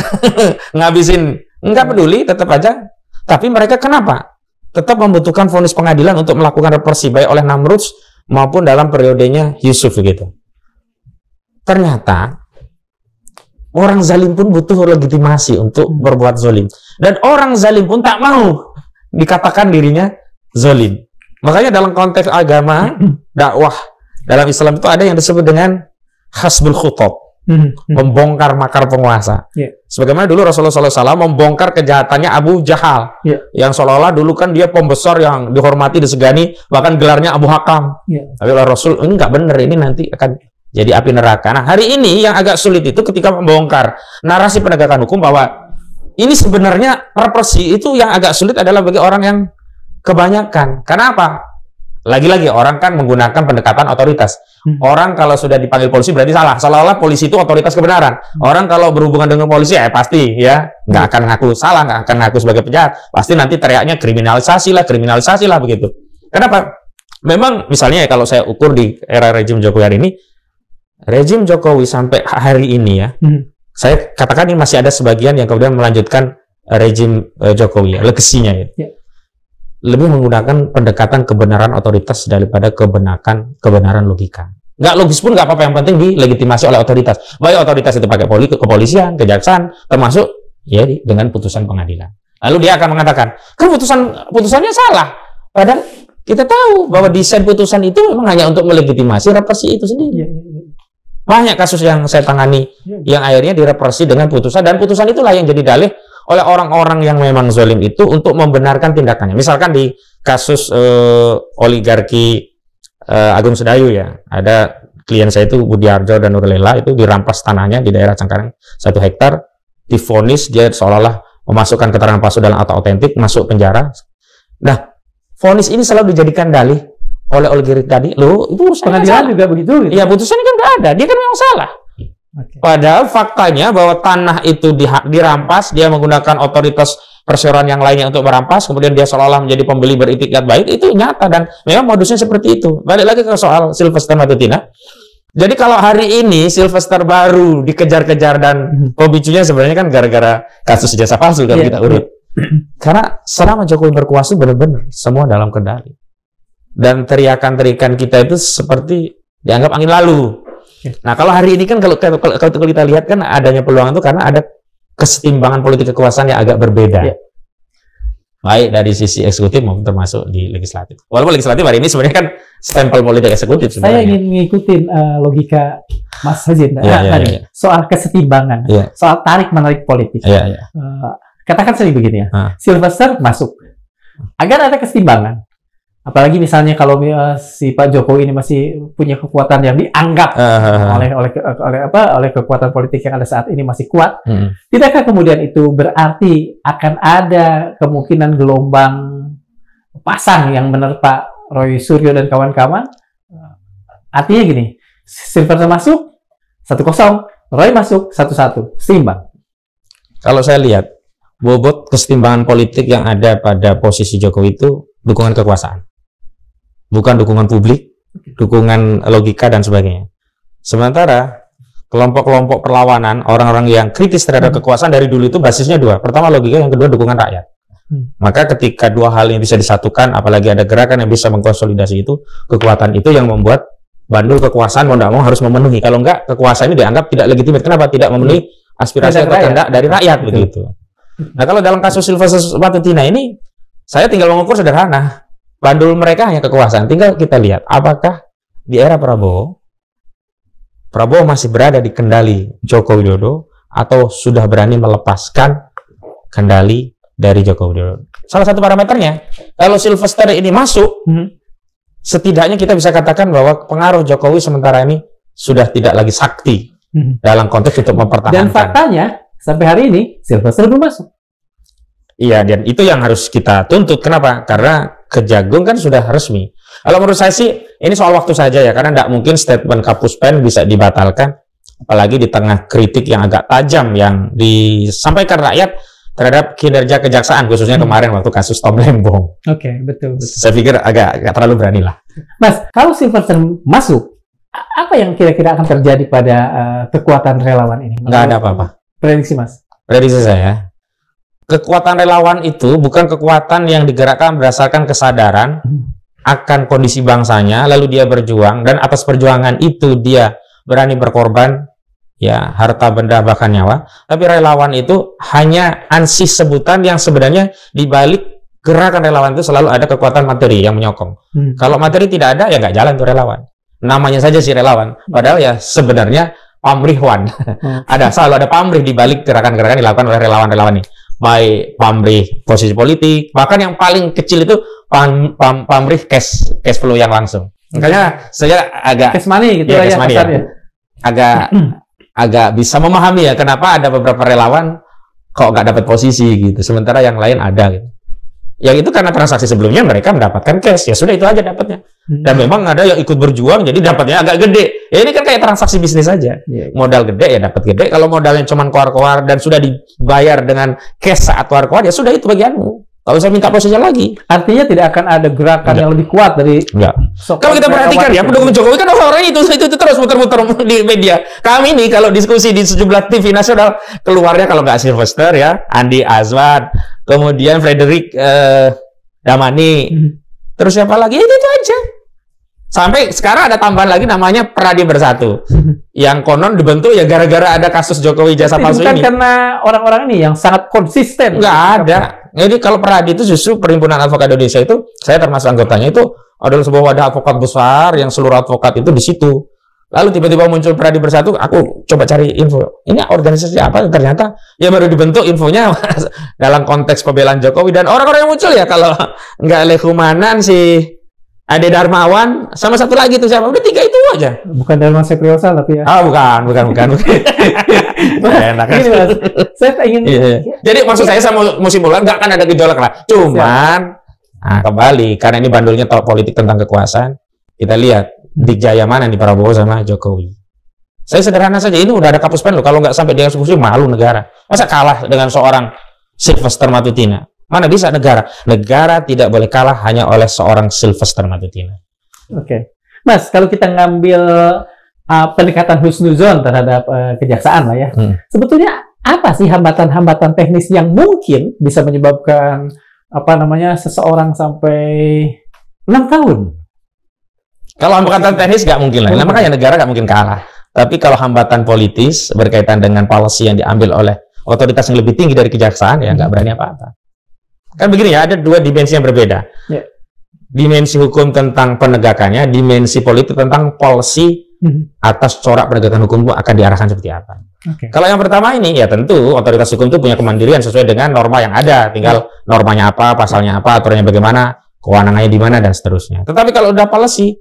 ngabisin. Enggak peduli, tetap aja. Tapi mereka kenapa? Tetap membutuhkan vonis pengadilan untuk melakukan represi baik oleh Namrud maupun dalam periodenya Yusuf begitu. Ternyata orang zalim pun butuh legitimasi untuk berbuat zalim. Dan orang zalim pun tak mau dikatakan dirinya zalim. Makanya dalam konteks agama, dakwah dalam Islam itu ada yang disebut dengan hasbul khutab, membongkar makar penguasa. Sebagaimana dulu Rasulullah SAW membongkar kejahatannya Abu Jahal, yang seolah-olah dulu kan dia pembesar yang dihormati, disegani, bahkan gelarnya Abu Hakam. Tapi oleh Rasul, enggak benar, ini nanti akan jadi api neraka. Nah, hari ini yang agak sulit itu ketika membongkar narasi penegakan hukum bahwa ini sebenarnya represi itu yang agak sulit adalah bagi orang yang kebanyakan. Kenapa? Lagi-lagi orang kan menggunakan pendekatan otoritas. Orang kalau sudah dipanggil polisi berarti salah. Seolah-olah polisi itu otoritas kebenaran. Orang kalau berhubungan dengan polisi pasti ya nggak akan ngaku salah, nggak akan ngaku sebagai penjahat. Pasti nanti teriaknya kriminalisasi lah begitu. Kenapa? Memang misalnya kalau saya ukur di era rejim Jokowi hari ini, rejim Jokowi sampai hari ini ya, saya katakan ini masih ada sebagian yang kemudian melanjutkan rejim Jokowi, legasinya ya. Lebih menggunakan pendekatan kebenaran otoritas daripada kebenaran logika. Nggak logis pun nggak apa-apa, yang penting dilegitimasi oleh otoritas. Baik otoritas itu pakai kepolisian, kejaksaan, termasuk ya dengan putusan pengadilan. Lalu dia akan mengatakan, kan putusannya salah. Padahal kita tahu bahwa desain putusan itu memang hanya untuk melegitimasi represi itu sendiri. Banyak kasus yang saya tangani yang akhirnya direpresi dengan putusan, dan putusan itulah yang jadi dalih oleh orang-orang yang memang zalim itu untuk membenarkan tindakannya. Misalkan di kasus oligarki Agung Sedayu ya, ada klien saya itu Budiarjo dan Nurlela itu dirampas tanahnya di daerah Cengkareng 1 hektar, divonis dia seolah-olah memasukkan keterangan palsu dalam atau otentik, masuk penjara. Nah, vonis ini selalu dijadikan dalih oleh oligarki tadi, loh itu pengadilan juga begitu gitu. Iya, putusannya kan nggak ada, dia kan memang salah. Padahal faktanya bahwa tanah itu dirampas, dia menggunakan otoritas perseroan yang lainnya untuk merampas, kemudian dia seolah-olah menjadi pembeli beritikat baik, itu nyata dan memang modusnya seperti itu. Balik lagi ke soal Sylvester Matutina. Jadi kalau hari ini Sylvester baru dikejar-kejar dan pemicunya sebenarnya kan gara-gara kasus ijazah palsu kalau kita urut. Karena selama Jokowi berkuasa benar-benar semua dalam kendali. Dan teriakan-teriakan kita itu seperti dianggap angin lalu. Nah, kalau hari ini kan kalau kita lihat kan adanya peluang itu karena ada kesetimbangan politik kekuasaan yang agak berbeda. Baik dari sisi eksekutif maupun termasuk di legislatif. Walaupun legislatif hari ini sebenarnya kan stempel politik eksekutif sebenarnya. Saya ingin mengikuti logika Mas Hazin tadi soal kesetimbangan, soal tarik-menarik politik. Katakan saja begini ya, Sylvester masuk agar ada kesetimbangan. Apalagi misalnya kalau si Pak Jokowi ini masih punya kekuatan yang dianggap oleh kekuatan politik yang ada saat ini masih kuat, tidakkah kemudian itu berarti akan ada kemungkinan gelombang pasang yang menerpa Roy Suryo dan kawan-kawan? Artinya gini, Sylvester masuk 1-0, Roy masuk 1-1, seimbang. Kalau saya lihat bobot kesetimbangan politik yang ada pada posisi Jokowi itu dukungan kekuasaan. Bukan dukungan publik, dukungan logika dan sebagainya. Sementara kelompok-kelompok perlawanan, orang-orang yang kritis terhadap kekuasaan dari dulu itu basisnya dua. Pertama logika, yang kedua dukungan rakyat. Maka ketika dua hal yang bisa disatukan, apalagi ada gerakan yang bisa mengkonsolidasi itu, kekuatan itu yang membuat bandul kekuasaan mau tidak mau harus memenuhi. Kalau enggak, kekuasaan ini dianggap tidak legitimit. Kenapa? Tidak memenuhi aspirasi atau kehendak dari rakyat begitu. Nah, kalau dalam kasus Sylvester Matutina ini, saya tinggal mengukur sederhana. Bandul mereka hanya kekuasaan. Tinggal kita lihat apakah di era Prabowo masih berada di kendali Joko Widodo atau sudah berani melepaskan kendali dari Joko Widodo. Salah satu parameternya, kalau Sylvester ini masuk, setidaknya kita bisa katakan bahwa pengaruh Jokowi sementara ini sudah tidak lagi sakti dalam konteks untuk mempertahankan. Dan faktanya sampai hari ini Sylvester belum masuk. Iya, dan itu yang harus kita tuntut. Kenapa? Karena Kejagung kan sudah resmi. Kalau menurut saya sih ini soal waktu saja ya, karena tidak mungkin statement Kapuspen bisa dibatalkan, apalagi di tengah kritik yang agak tajam yang disampaikan rakyat terhadap kinerja kejaksaan, khususnya kemarin waktu kasus Tom Lembong. Oke, betul. Saya pikir agak terlalu berani lah. Mas, kalau Silverstein masuk, apa yang kira-kira akan terjadi pada kekuatan relawan ini? Nggak ada apa-apa. Prediksi Mas? Prediksi saya, kekuatan relawan itu bukan kekuatan yang digerakkan berdasarkan kesadaran akan kondisi bangsanya, lalu dia berjuang, dan atas perjuangan itu dia berani berkorban, ya harta benda bahkan nyawa. Tapi relawan itu hanya ansih sebutan yang sebenarnya dibalik gerakan relawan itu selalu ada kekuatan materi yang menyokong. Kalau materi tidak ada, ya nggak jalan tuh relawan. Namanya saja sih relawan, padahal ya sebenarnya pamrihwan. Selalu ada pamrih dibalik gerakan-gerakan dilakukan oleh relawan-relawan ini. Baik pamrih posisi politik, bahkan yang paling kecil itu pamrih cash flow yang langsung. Makanya saya agak cash money gitu ya, agak bisa memahami ya kenapa ada beberapa relawan kok nggak dapat posisi gitu, sementara yang lain ada gitu. Ya itu karena transaksi sebelumnya mereka mendapatkan cash, ya sudah itu aja dapatnya. Dan memang ada yang ikut berjuang jadi dapatnya agak gede. Ya ini kan kayak transaksi bisnis aja. Modal gede ya dapat gede. Kalau modalnya cuma koar-koar dan sudah dibayar dengan cash saat koar-koar, ya sudah itu bagianmu. Kalau saya minta posisi lagi. Artinya tidak akan ada gerakan yang lebih kuat dari. Kalau kita perhatikan ya, pendukung Jokowi kan orang itu terus muter-muter di media. Kami nih kalau diskusi di sejumlah TV nasional, keluarnya kalau nggak Sylvester ya, Andi Azwar, kemudian Frederick Damani, terus siapa lagi? Itu aja. Sampai sekarang ada tambahan lagi namanya Pradi Bersatu, yang konon dibentuk ya gara-gara ada kasus Jokowi jasa palsu ini. Bukan karena orang-orang ini yang sangat konsisten. Nggak ada. Jadi kalau Pradi itu justru Perhimpunan Advokat Indonesia itu, saya termasuk anggotanya, itu adalah sebuah wadah advokat besar yang seluruh advokat itu di situ. Lalu tiba-tiba muncul Pradi Bersatu, aku coba cari info. Ini organisasi apa? Ternyata ya baru dibentuk infonya dalam konteks pembelaan Jokowi, dan orang-orang yang muncul ya kalau nggak Lehumanan si Ade Darmawan sama satu lagi tuh siapa? Udah 3 itu aja. Bukan Darman Sepriosa tapi ya. Bukan. Enak kan? Saya ingin. Jadi maksud saya sama musim bulan nggak akan ada gejolak lah. Cuman kembali karena ini bandulnya politik tentang kekuasaan. Kita lihat dijaya mana nih Prabowo sama Jokowi. Saya sederhana saja, ini udah ada Kapuspen loh. Kalau nggak sampai dia eksekusi malu negara. Masa kalah dengan seorang Sylvester Matutina? Mana bisa negara? Negara tidak boleh kalah hanya oleh seorang Sylvester Matutina. Oke. Mas, kalau kita ngambil pendekatan husnuzon terhadap kejaksaan lah ya. Sebetulnya apa sih hambatan-hambatan teknis yang mungkin bisa menyebabkan seseorang sampai 6 tahun? Kalau hambatan teknis nggak mungkin lah. Makanya negara nggak mungkin kalah. Tapi kalau hambatan politis berkaitan dengan policy yang diambil oleh otoritas yang lebih tinggi dari kejaksaan, ya nggak berani apa-apa. Kan begini ya, ada 2 dimensi yang berbeda. Dimensi hukum tentang penegakannya, dimensi politik tentang policy atas corak penegakan hukum itu akan diarahkan seperti apa. Kalau yang pertama ini, ya tentu otoritas hukum itu punya kemandirian sesuai dengan norma yang ada. Tinggal normanya apa, pasalnya apa, aturannya bagaimana, kewenangannya di mana, dan seterusnya. Tetapi kalau udah policy,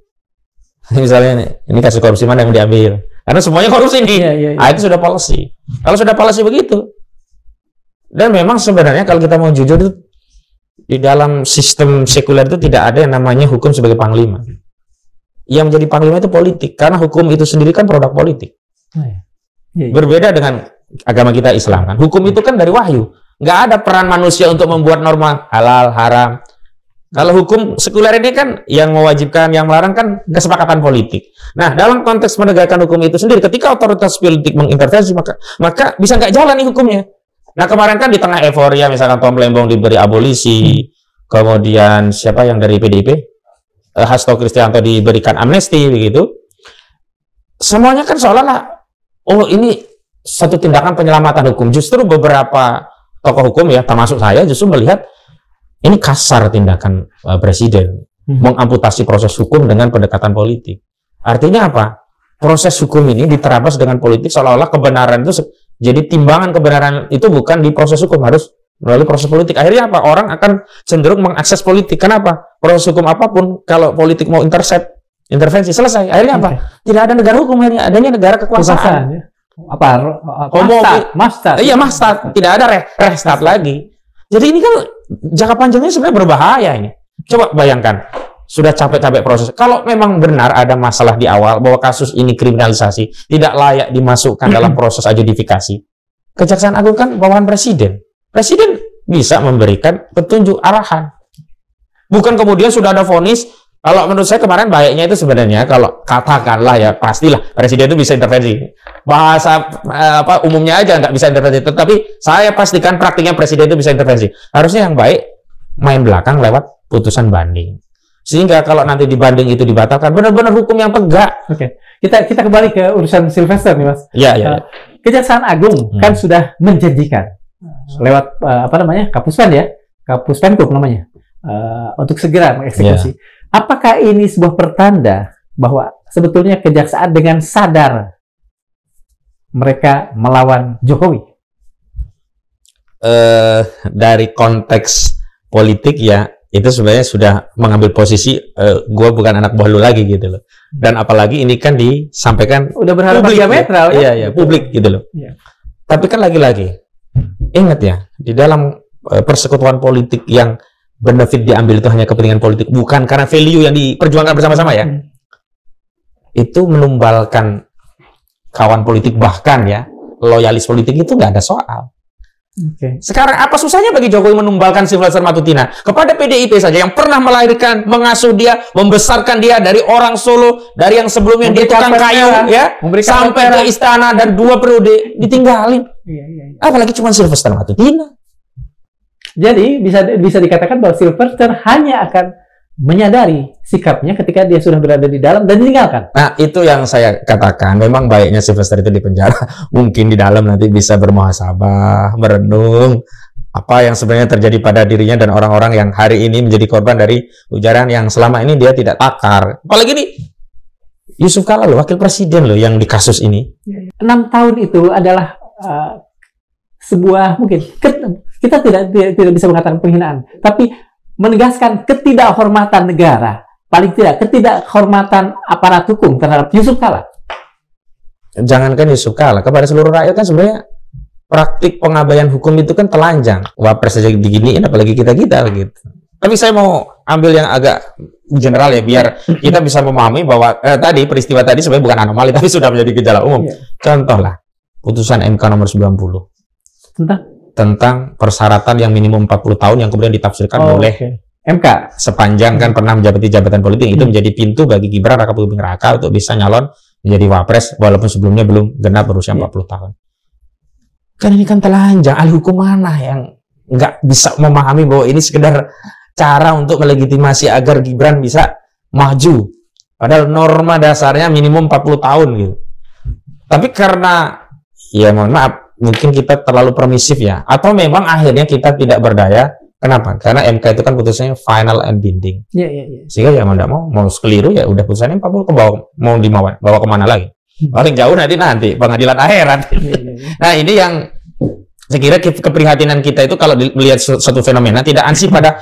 misalnya ini kasus korupsi mana yang diambil, karena semuanya korupsi nih, itu sudah policy. Kalau sudah policy begitu, dan memang sebenarnya kalau kita mau jujur itu di dalam sistem sekuler itu tidak ada yang namanya hukum sebagai panglima. Yang menjadi panglima itu politik, karena hukum itu sendiri kan produk politik. Berbeda dengan agama kita Islam kan. Hukum itu kan dari wahyu. Nggak ada peran manusia untuk membuat norma halal, haram. Kalau hukum sekuler ini kan yang mewajibkan, yang melarang kan kesepakatan politik. Nah, dalam konteks penegakan hukum itu sendiri, ketika otoritas politik mengintervensi, maka bisa nggak jalan nih hukumnya. Nah, kemarin kan di tengah euforia, misalkan Tom Lembong diberi abolisi, kemudian siapa yang dari PDIP, Hasto Kristianto diberikan amnesti, begitu. Semuanya kan seolah-olah, oh ini satu tindakan penyelamatan hukum. Justru beberapa tokoh hukum ya, termasuk saya, justru melihat ini kasar tindakan presiden, mengamputasi proses hukum dengan pendekatan politik. Artinya apa? Proses hukum ini diterabas dengan politik, seolah-olah kebenaran itu jadi timbangan kebenaran itu bukan di proses hukum, harus melalui proses politik. Akhirnya apa? Orang akan cenderung mengakses politik. Kenapa? Proses hukum apapun, kalau politik mau intervensi, selesai. Akhirnya apa? Tidak ada negara hukum, akhirnya adanya negara kekuasaan. Mastat. Iya, mastat. Tidak ada restat lagi. Jadi ini kan jangka panjangnya sebenarnya berbahaya ini. Coba bayangkan, sudah capek-capek proses. Kalau memang benar ada masalah di awal bahwa kasus ini kriminalisasi, tidak layak dimasukkan dalam proses adjudifikasi. Kejaksaan Agung kan bawahan presiden. Presiden bisa memberikan petunjuk arahan. Bukan kemudian sudah ada vonis. Kalau menurut saya kemarin baiknya itu sebenarnya kalau katakanlah ya pastilah presiden itu bisa intervensi. Bahasa umumnya aja nggak bisa intervensi. Tetapi saya pastikan praktiknya presiden itu bisa intervensi. Harusnya yang baik main belakang lewat putusan banding. Sehingga kalau nanti dibanding itu dibatalkan, benar-benar hukum yang tegak. Oke. Kita kembali ke urusan Sylvester nih, Mas. Iya. Kejaksaan Agung kan sudah menjanjikan lewat Kapuspen ya, Kapuspenkum namanya, untuk segera mengeksekusi. Apakah ini sebuah pertanda bahwa sebetulnya kejaksaan dengan sadar mereka melawan Jokowi? Dari konteks politik ya, itu sebenarnya sudah mengambil posisi gue bukan anak buah lu lagi gitu loh. Dan apalagi ini kan disampaikan udah berharap diametral ya. Iya, publik gitu loh. Iya. Tapi kan lagi-lagi ingat ya, di dalam persekutuan politik yang benefit diambil itu hanya kepentingan politik, bukan karena value yang diperjuangkan bersama-sama ya. Itu menumbalkan kawan politik, bahkan ya loyalis politik itu nggak ada soal. Sekarang apa susahnya bagi Jokowi menumbalkan Sylvester Matutina kepada PDIP saja yang pernah melahirkan, mengasuh dia, membesarkan dia dari orang Solo, dari yang sebelumnya dia tukang kayu ya, sampai ke istana dan 2 periode ditinggalin. Apalagi cuma Sylvester Matutina. Jadi bisa dikatakan bahwa Sylvester hanya akan menyadari sikapnya ketika dia sudah berada di dalam dan ditinggalkan. Nah, itu yang saya katakan. Memang baiknya Sylvester itu di penjara. Mungkin di dalam nanti bisa bermuhasabah, merenung apa yang sebenarnya terjadi pada dirinya dan orang-orang yang hari ini menjadi korban dari ujaran yang selama ini dia tidak takar. Apalagi nih Yusuf Kalla loh, wakil presiden loh yang di kasus ini. 6 tahun itu adalah sebuah mungkin kita tidak bisa mengatakan penghinaan, tapi menegaskan ketidakhormatan negara, paling tidak ketidakhormatan aparat hukum terhadap Yusuf Kalla. Jangankan Yusuf Kalla, kepada seluruh rakyat kan sebenarnya praktik pengabaian hukum itu kan telanjang. Wapres saja diginiin, apalagi kita gitu. Tapi saya mau ambil yang agak general ya, biar kita bisa memahami bahwa tadi peristiwa tadi sebenarnya bukan anomali, tapi sudah menjadi gejala umum. Contoh lah, putusan MK nomor 90 tentang persyaratan yang minimum 40 tahun yang kemudian ditafsirkan oleh MK sepanjang kan pernah menjabati jabatan politik, itu menjadi pintu bagi Gibran Rakabuming Raka untuk bisa nyalon menjadi wapres walaupun sebelumnya belum genap berusia 40 tahun. Kan ini kan telanjang. Ahli hukum mana yang nggak bisa memahami bahwa ini sekedar cara untuk melegitimasi agar Gibran bisa maju, padahal norma dasarnya minimum 40 tahun gitu. Tapi karena ya mohon maaf, mungkin kita terlalu permisif ya, atau memang akhirnya kita tidak berdaya. Kenapa? Karena MK itu kan putusannya final and binding. Sehingga ya mau keliru ya udah putusannya 40 ke bawah, mau bawa kemana lagi? Paling jauh nanti pengadilan akhirat. Nah ini yang saya kira keprihatinan kita itu kalau melihat suatu fenomena tidak ansih pada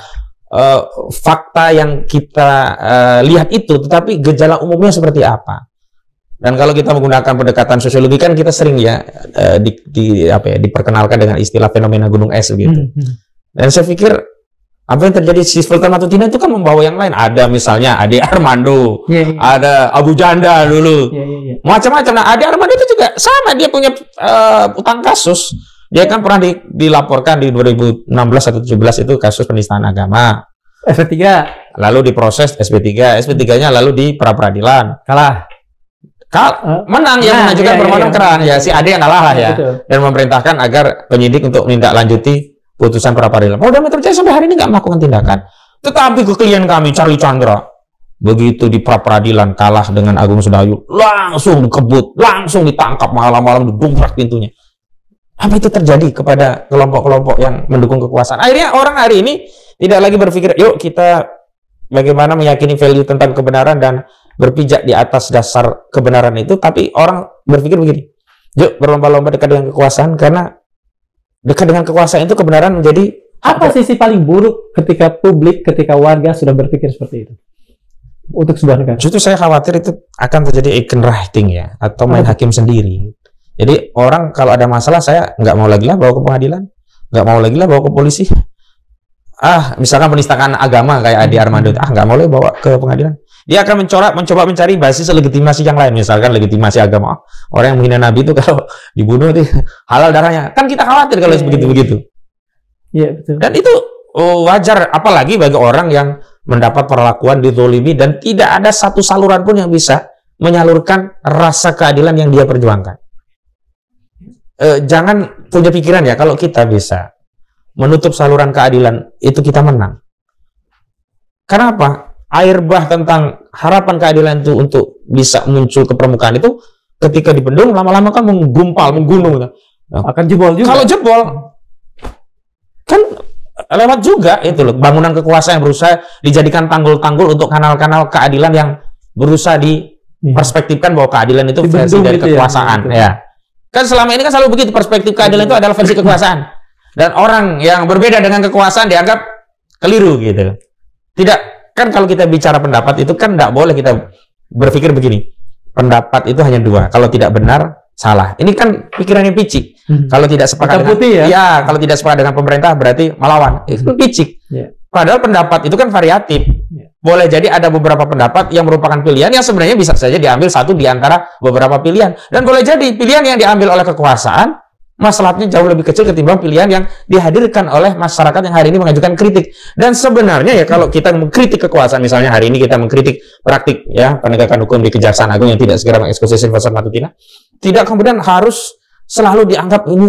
fakta yang kita lihat itu, tetapi gejala umumnya seperti apa. Dan kalau kita menggunakan pendekatan sosiologi kan kita sering ya diperkenalkan dengan istilah fenomena gunung es gitu. Dan saya pikir apa yang terjadi di Sylvester Matutina itu kan membawa yang lain. Ada misalnya Ade Armando, ada Abu Janda dulu, macam-macam. Nah Ade Armando itu juga sama, dia punya utang kasus. Dia kan pernah dilaporkan di 2016 atau 2017 itu kasus penistaan agama. SP3. Lalu diproses SP3, SP3-nya lalu di pra-peradilan. Kalah. Menang yang mengajukan permohonan keran ya si Ade yang kalah lah ya. Dan memerintahkan agar penyidik untuk menindaklanjuti putusan pra-peradilan. Polda Metro Jaya sampai hari ini nggak melakukan tindakan. Tetapi ke klien kami Charlie Chandra begitu di pra-peradilan kalah dengan Agung Sedayu, langsung dikebut, langsung ditangkap malam-malam, didongkrak pintunya. Apa itu terjadi kepada kelompok-kelompok yang mendukung kekuasaan? Akhirnya orang hari ini tidak lagi berpikir, yuk kita bagaimana meyakini value tentang kebenaran dan berpijak di atas dasar kebenaran itu, tapi orang berpikir begini, yuk berlomba-lomba dekat dengan kekuasaan, karena dekat dengan kekuasaan itu kebenaran menjadi apa sisi paling buruk ketika warga sudah berpikir seperti itu untuk sebuah negara? Justru saya khawatir itu akan terjadi icon writing ya, atau main hakim sendiri. Jadi orang kalau ada masalah, saya nggak mau lagi lah bawa ke pengadilan, nggak mau lagi lah bawa ke polisi. misalkan penistakan agama kayak Ade Armando, nggak boleh bawa ke pengadilan. Dia akan mencoba mencari basis legitimasi yang lain, misalkan legitimasi agama. Orang yang menghina Nabi itu kalau dibunuh itu halal darahnya. Kan kita khawatir kalau begitu-begitu. Iya, betul. Dan itu wajar, apalagi bagi orang yang mendapat perlakuan dizolimi dan tidak ada satu saluran pun yang bisa menyalurkan rasa keadilan yang dia perjuangkan. Jangan punya pikiran ya, kalau kita bisa menutup saluran keadilan, itu kita menang. Kenapa? Air bah tentang harapan keadilan itu untuk bisa muncul ke permukaan itu, ketika dibendung, lama-lama kan menggumpal, menggunung. Akan jebol juga. Kalau jebol, kan lewat juga itu loh, bangunan kekuasaan yang berusaha dijadikan tanggul-tanggul untuk kanal-kanal keadilan yang berusaha diperspektifkan bahwa keadilan itu versi dari kekuasaan. Ya. Kan selama ini kan selalu begitu, perspektif keadilan itu adalah versi kekuasaan. Dan orang yang berbeda dengan kekuasaan dianggap keliru gitu. Tidak, kan kalau kita bicara pendapat itu kan tidak boleh kita berpikir begini. Pendapat itu hanya dua, kalau tidak benar, salah. Ini kan pikiran yang picik. Kalau tidak sepakat dengan, kalau tidak sepakat dengan pemerintah berarti melawan. Itu picik. Padahal pendapat itu kan variatif. Boleh jadi ada beberapa pendapat yang merupakan pilihan yang sebenarnya bisa saja diambil satu di antara beberapa pilihan. Dan boleh jadi pilihan yang diambil oleh kekuasaan masalahnya jauh lebih kecil ketimbang pilihan yang dihadirkan oleh masyarakat yang hari ini mengajukan kritik. Dan sebenarnya ya, kalau kita mengkritik kekuasaan, misalnya hari ini kita mengkritik praktik ya penegakan hukum di Kejaksaan Agung yang tidak segera mengeksekusi Sylvester Matutina, tidak kemudian harus selalu dianggap ini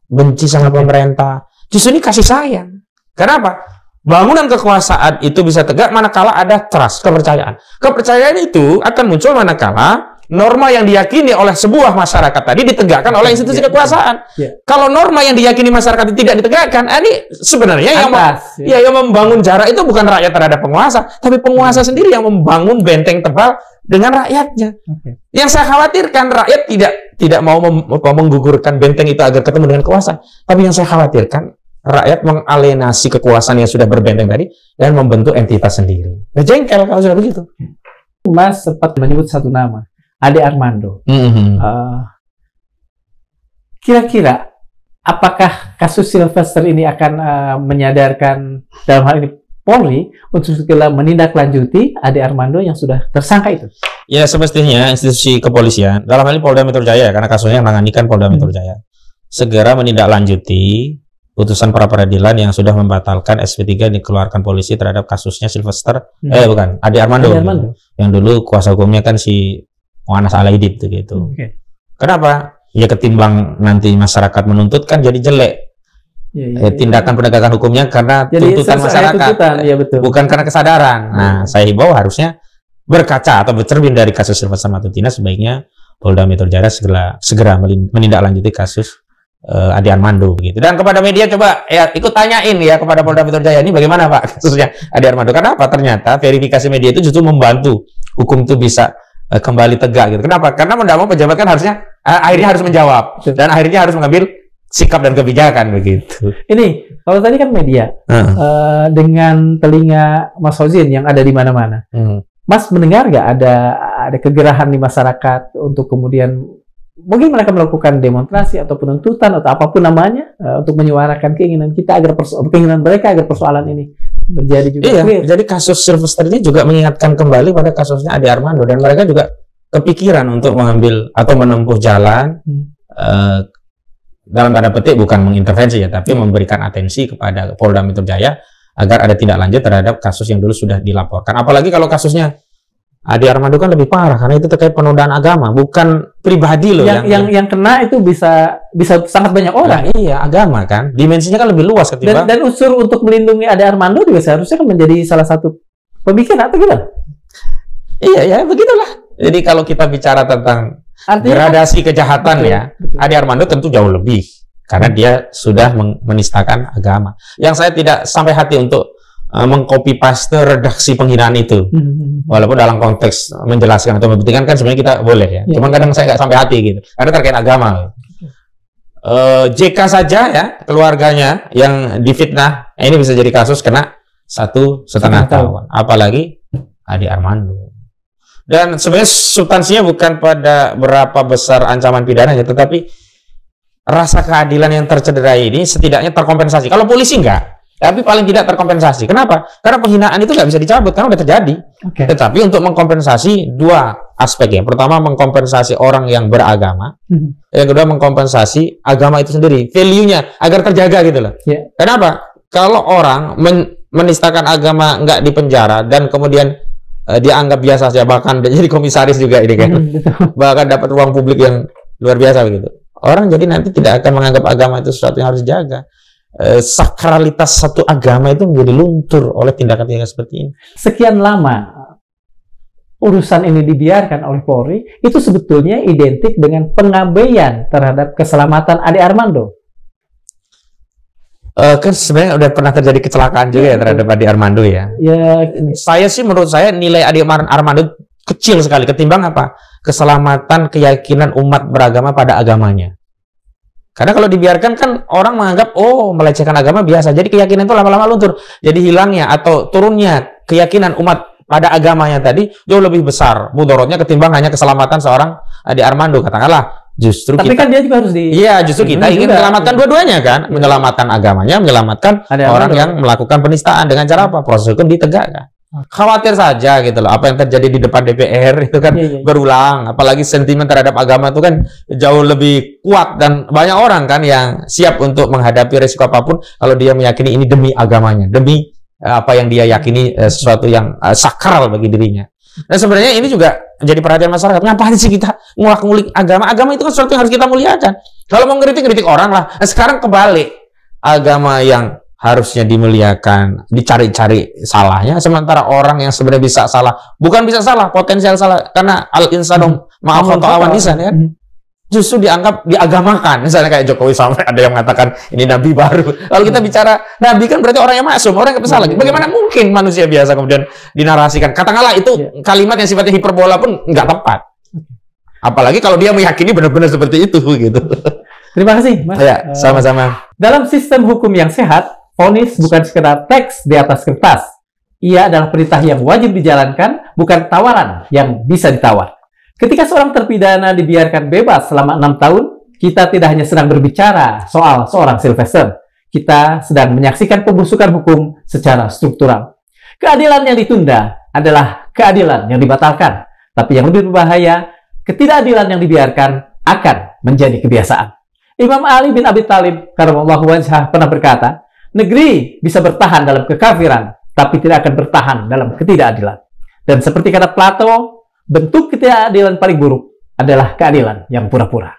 benci sama pemerintah. Justru ini kasih sayang. Kenapa? Bangunan kekuasaan itu bisa tegak manakala ada trust, kepercayaan. Kepercayaan itu akan muncul manakala norma yang diyakini oleh sebuah masyarakat tadi ditegakkan oleh institusi kekuasaan. Kalau norma yang diyakini masyarakat tidak ditegakkan, ini sebenarnya yang membangun jarak itu bukan rakyat terhadap penguasa, tapi penguasa sendiri yang membangun benteng tebal dengan rakyatnya. Yang saya khawatirkan, rakyat tidak mau menggugurkan benteng itu agar ketemu dengan kekuasaan, tapi yang saya khawatirkan, rakyat mengalienasi kekuasaan yang sudah berbenteng tadi dan membentuk entitas sendiri. Nah, jengkel kalau sudah begitu. Mas sempat menyebut satu nama, Ade Armando. Kira-kira apakah kasus Sylvester ini akan menyadarkan dalam hal ini Polri untuk segera menindaklanjuti Ade Armando yang sudah tersangka itu? Ya, semestinya institusi kepolisian, dalam hal ini Polda Metro Jaya, karena kasusnya yang menangani kan Polda Metro Jaya, segera menindaklanjuti putusan pra peradilan yang sudah membatalkan SP3 dikeluarkan polisi terhadap kasusnya Sylvester, Ade Armando. Yang dulu kuasa hukumnya kan si Mu'annas Alaidit gitu. Kenapa? Ya ketimbang nanti masyarakat menuntut kan jadi jelek. Tindakan penegakan hukumnya karena tuntutan masyarakat, bukan karena kesadaran. Nah, saya himbau harusnya berkaca atau bercermin dari kasus Sylvester Matutina, sebaiknya Polda Metro Jaya segera menindaklanjuti kasus Ade Armando begitu. Dan kepada media coba ya ikut tanyain ya kepada Polda Metro Jaya, ini bagaimana Pak kasusnya Ade Armando. Kenapa? Ternyata verifikasi media itu justru membantu hukum itu bisa kembali tegak gitu. Kenapa? Karena mau pejabat kan harusnya akhirnya harus menjawab dan akhirnya harus mengambil sikap dan kebijakan begitu. Ini kalau tadi kan media dengan telinga Mas Fauzin yang ada di mana-mana. Mas mendengar nggak ada kegerahan di masyarakat untuk kemudian mungkin mereka melakukan demonstrasi atau penuntutan atau apapun namanya untuk menyuarakan keinginan kita agar keinginan mereka agar persoalan ini menjadi juga clear. Jadi kasus Sylvester ini juga mengingatkan kembali pada kasusnya Ade Armando, dan mereka juga kepikiran untuk mengambil atau menempuh jalan dalam tanda petik bukan mengintervensi ya, tapi memberikan atensi kepada Polda Metro Jaya agar ada tindak lanjut terhadap kasus yang dulu sudah dilaporkan. Apalagi kalau kasusnya Ade Armando kan lebih parah karena itu terkait penodaan agama, bukan pribadi loh. Yang kena itu bisa sangat banyak orang. Nah, iya, agama kan dimensinya kan lebih luas ketimbang. Dan unsur untuk melindungi Ade Armando juga seharusnya kan menjadi salah satu pemikiran atau gimana? Iya ya, begitulah. Jadi kalau kita bicara tentang gradasi kejahatan betul. Ade Armando tentu jauh lebih karena dia sudah menistakan agama. Yang saya tidak sampai hati untuk mengcopy paste redaksi penghinaan itu, walaupun dalam konteks menjelaskan atau membuktikan kan sebenarnya kita boleh ya. Cuman kadang saya nggak sampai hati gitu, karena terkait agama. JK saja ya, keluarganya yang difitnah, ini bisa jadi kasus kena 1,5 tahun. Apalagi Ade Armando. Dan sebenarnya substansinya bukan pada berapa besar ancaman pidananya, tetapi rasa keadilan yang tercederai ini setidaknya terkompensasi. Kalau polisi enggak. Tapi paling tidak terkompensasi. Kenapa? Karena penghinaan itu nggak bisa dicabut karena udah terjadi. Tetapi untuk mengkompensasi dua aspek ya. Pertama mengkompensasi orang yang beragama. Yang kedua mengkompensasi agama itu sendiri, value-nya agar terjaga gitu loh. Kenapa? Kalau orang menistakan agama nggak dipenjara dan kemudian dia anggap biasa saja, bahkan jadi komisaris juga ini kan, bahkan dapat ruang publik yang luar biasa begitu. Orang jadi nanti tidak akan menganggap agama itu sesuatu yang harus dijaga. Sakralitas satu agama itu menjadi luntur oleh tindakan-tindakan seperti ini. Sekian lama urusan ini dibiarkan oleh Polri, itu sebetulnya identik dengan pengabaian terhadap keselamatan Ade Armando. Kan sebenarnya udah pernah terjadi kecelakaan juga ya terhadap Ade Armando ya. Menurut saya nilai Ade Armando kecil sekali ketimbang apa? Keselamatan keyakinan umat beragama pada agamanya. Karena kalau dibiarkan kan orang menganggap melecehkan agama biasa. Jadi keyakinan itu lama-lama luntur. Jadi hilangnya atau turunnya keyakinan umat pada agamanya tadi jauh lebih besar mudorotnya ketimbang hanya keselamatan seorang Ade Armando katakanlah. Justru tapi kan dia juga harus justru kita ingin menyelamatkan dua-duanya kan, menyelamatkan agamanya, menyelamatkan orang yang melakukan penistaan dengan cara apa? Proses hukum ditegakkan. Khawatir saja gitu loh, apa yang terjadi di depan DPR itu kan berulang, apalagi sentimen terhadap agama itu kan jauh lebih kuat dan banyak orang kan yang siap untuk menghadapi risiko apapun kalau dia meyakini ini demi agamanya, demi apa yang dia yakini sesuatu yang sakral bagi dirinya. Dan sebenarnya ini juga jadi perhatian masyarakat. Ngapain sih kita ngulik agama? Agama itu kan sesuatu yang harus kita muliakan. Kalau mau kritik orang lah. Nah, sekarang kebalik, agama yang harusnya dimuliakan, dicari-cari salahnya, sementara orang yang sebenarnya bisa salah, bukan bisa salah, potensial salah, karena al-insanu ma'afa ta'awan insan ya. Justru dianggap diagamakan. Misalnya kayak Jokowi sampai ada yang mengatakan ini nabi baru. Kalau kita bicara nabi kan berarti orang yang maksum, orang yang bersalah. Bagaimana mungkin manusia biasa kemudian dinarasikan? Katakanlah itu kalimat yang sifatnya hiperbola pun nggak tepat. Apalagi kalau dia meyakini benar-benar seperti itu gitu. Terima kasih, Mas. Ya, sama-sama. Dalam sistem hukum yang sehat, vonis bukan sekedar teks di atas kertas. Ia adalah perintah yang wajib dijalankan, bukan tawaran yang bisa ditawar. Ketika seorang terpidana dibiarkan bebas selama 6 tahun, kita tidak hanya sedang berbicara soal seorang Sylvester. Kita sedang menyaksikan pembusukan hukum secara struktural. Keadilan yang ditunda adalah keadilan yang dibatalkan. Tapi yang lebih berbahaya, ketidakadilan yang dibiarkan akan menjadi kebiasaan. Imam Ali bin Abi Thalib karramallahu wajhah pernah berkata, negeri bisa bertahan dalam kekafiran, tapi tidak akan bertahan dalam ketidakadilan. Dan seperti kata Plato, bentuk ketidakadilan paling buruk adalah keadilan yang pura-pura.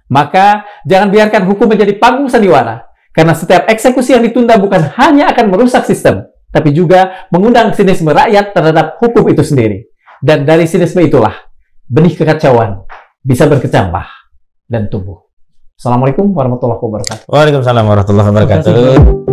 Maka jangan biarkan hukum menjadi panggung sandiwara, karena setiap eksekusi yang ditunda bukan hanya akan merusak sistem, tapi juga mengundang sinisme rakyat terhadap hukum itu sendiri. Dan dari sinisme itulah benih kekacauan bisa berkecambah dan tumbuh. Assalamualaikum warahmatullahi wabarakatuh. Waalaikumsalam warahmatullahi wabarakatuh.